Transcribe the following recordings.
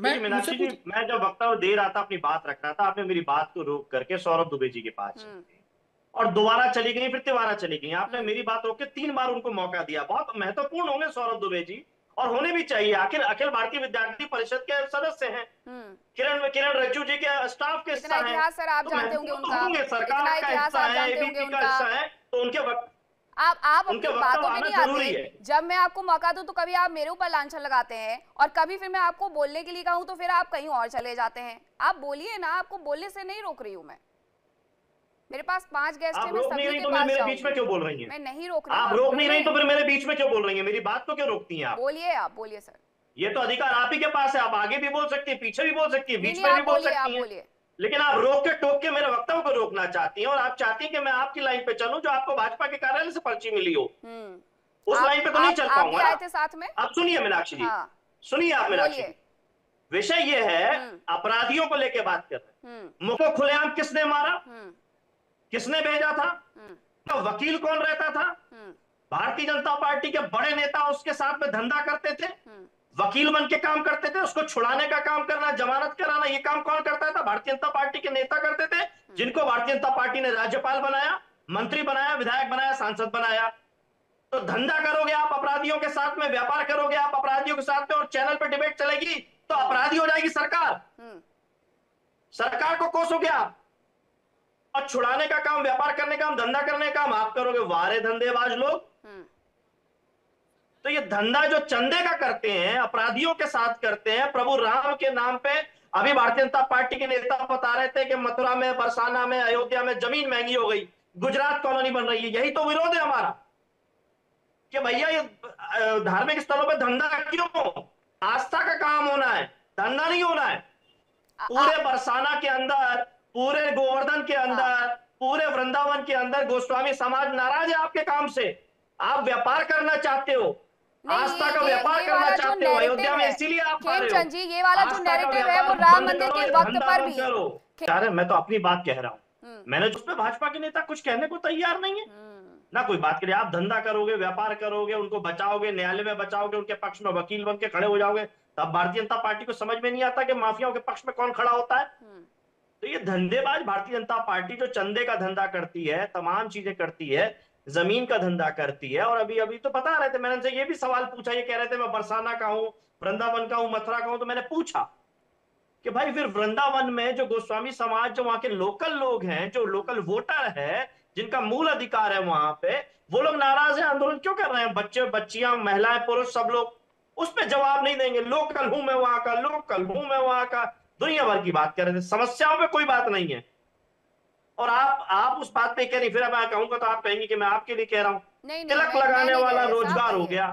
मैं देखिए मुझसे मीनाक्षी जी, पूछ। मैं जब वक्तव्य दे रहा था, अपनी बात रख रहा था, आपने मेरी बात को रोक करके सौरभ दुबे जी के पास चली हम्म। गई और दोबारा चली गई, फिर तिबारा चली गई। आपने हम्म। मेरी बात रोक के 3 बार उनको मौका दिया। बहुत महत्वपूर्ण होंगे सौरभ दुबे जी, और होने भी चाहिए, आखिर अखिल भारतीय विद्यार्थी परिषद के सदस्य हैं, हम्म। किरण रज्जू जी के स्टाफ के इतना हिस्सा हैं, इतिहास सर आप तो जानते होंगे महत्वपूर्ण तो उनका, होंगे, इतना सरकार का इतिहास हिस्सा आप है, जानते होंगे एबीपी का उनका। हिस्सा है, तो उनके आप उनके अपनी वक्तव्य बातों में आना नहीं जरूरी आते। है। जब मैं आपको मौका दूं तो कभी आप मेरे ऊपर लांछन लगाते हैं, और कभी फिर मैं आपको बोलने के लिए कहूं तो फिर आप कहीं और चले जाते हैं। आप बोलिए ना, आपको बोलने से नहीं रोक रही हूं मैं। मेरे पास 5 गेस्ट आप है, मैं रोक नहीं सभी रही के तो पास मेरे बीच में जाऊंगी। क्यों बोल रही हैं? मैं नहीं रोक रही हूं, आप आप रोक नहीं रही तो बोलें। फिर मेरे बीच में क्यों बोल रही हैं? मेरी बात को क्यों रोकती हैं आप? बोलिए, आप बोलिए सर। ये तो अधिकार आप ही के पास है, आप आगे भी बोल सकती है, पीछे भी बोल सकती है, नहीं बीच नहीं, में भी आप बोल बोलिए, आप सकती हैं, बोलिए। लेकिन आप रोक के टोक के मेरे वक्तव्य को रोकना चाहती हैं, और आप चाहती हैं कि मैं आपकी लाइन पे चलूं जो आपको भाजपा के कार्यालय से पर्ची मिली हो। उस लाइन पे तो नहीं चल आप भी पाऊंगा आए ना। थे साथ में। अब सुनिए मीनाक्षी जी, हाँ, सुनिए आप मीनाक्षी बोलिए। जी, विषय ये है, अपराधियों को लेकर बात कर रहे हैं। मुझको खुलेआम किसने मारा, किसने भेजा था, तो वकील कौन रहता था? भारतीय जनता पार्टी के बड़े नेता उसके साथ में धंधा करते थे, वकील बन के काम करते थे, उसको छुड़ाने का काम करना, जमानत कराना, ये काम कौन करता था? भारतीय जनता पार्टी के नेता करते थे, जिनको भारतीय जनता पार्टी ने राज्यपाल बनाया, मंत्री बनाया, विधायक बनाया, सांसद बनाया। तो धंधा करोगे आप अपराधियों के साथ में, व्यापार करोगे आप अपराधियों के साथ में, और चैनल पर डिबेट चलेगी तो अपराधी हो जाएगी सरकार, सरकार को कोसोगे आप, और छुड़ाने का काम, व्यापार करने का काम, धंधा करने का काम आप करोगे। वारे धंधेबाज लोग। तो ये धंधा जो चंदे का करते हैं, अपराधियों के साथ करते हैं, प्रभु राम के नाम पे। अभी भारतीय जनता पार्टी के नेता बता रहे थे कि मथुरा में, बरसाना में, अयोध्या में जमीन महंगी हो गई, गुजरात कॉलोनी बन रही है। यही तो विरोध है हमारा कि भैया ये धार्मिक स्थलों पे धंधा क्यों? आस्था का काम होना है, धंधा नहीं होना है। पूरे बरसाना के अंदर, पूरे गोवर्धन के अंदर, पूरे वृंदावन के अंदर गोस्वामी समाज नाराज है आपके काम से। आप व्यापार करना चाहते हो, आस्था का व्यापार करना चाहते हो अयोध्या में, इसीलिए आप आ रहे हो। खेमचंद जी, ये वाला जो नैरेटिव है वो राम मंदिर के वक्त पर भी है। मैं तो अपनी बात कह रहा हूं, मैंने उसमें भाजपा के नेता कुछ कहने को तैयार नहीं है ना, कोई बात करिए। आप धंधा करोगे, व्यापार करोगे, उनको बचाओगे, न्यायालय में बचाओगे, उनके पक्ष में वकील बन के खड़े हो जाओगे, तब भारतीय जनता पार्टी को समझ में नहीं आता कि माफियाओं के पक्ष में कौन खड़ा होता है। तो ये धंधेबाज भारतीय जनता पार्टी जो चंदे का धंधा करती है, तमाम चीजें करती है, जमीन का धंधा करती है। और अभी अभी तो बता रहे थे, मैंने उनसे ये भी सवाल पूछा, ये कह रहे थे मैं बरसाना का हूं, वृंदावन का हूं, मथुरा का हूं। तो मैंने पूछा कि भाई फिर वृंदावन में जो गोस्वामी समाज, जो वहां के लोकल लोग हैं, जो लोकल वोटर है, जिनका मूल अधिकार है वहां पे, वो लोग नाराज हैं, आंदोलन क्यों कर रहे हैं? बच्चे, बच्चियां, महिलाएं, पुरुष, सब लोग उस पर जवाब नहीं देंगे। लोकल हूं मैं वहां का, लोकल हूं मैं वहां का, दुनिया भर की बात कर रहे थे, समस्याओं पे कोई बात नहीं है। और आप उस बात पे कह रही, फिर अब मैं कहूंगा तो आप कहेंगे कि मैं आपके लिए कह रहा हूं। तिलक लगाने वाला रोजगार हो गया,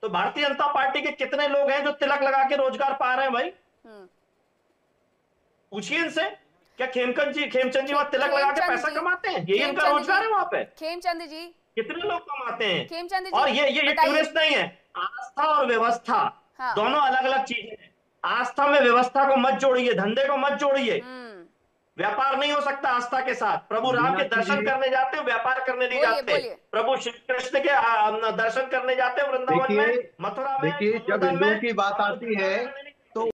तो भारतीय जनता पार्टी के कितने लोग हैं जो तिलक लगा के रोजगार पा रहे हैं भाई? पूछिए इनसे, क्या खेमचंद जी वहां तिलक लगा के पैसा कमाते हैं? यही इनका रोजगार है वहां पे। खेमचंद जी कितने लोग कमाते हैं? खेमचंद जी, और ये टूरिस्ट नहीं है। आस्था और व्यवस्था दोनों अलग अलग चीजें हैं। आस्था में व्यवस्था को मत जोड़िए, धंधे को मत जोड़िए। व्यापार नहीं हो सकता आस्था के साथ। प्रभु राम के दर्शन करने जाते हो, व्यापार करने नहीं जाते। प्रभु श्री कृष्ण के दर्शन करने जाते हो वृंदावन में, मथुरा में, देखिए जब हिंदुओं की बात आती है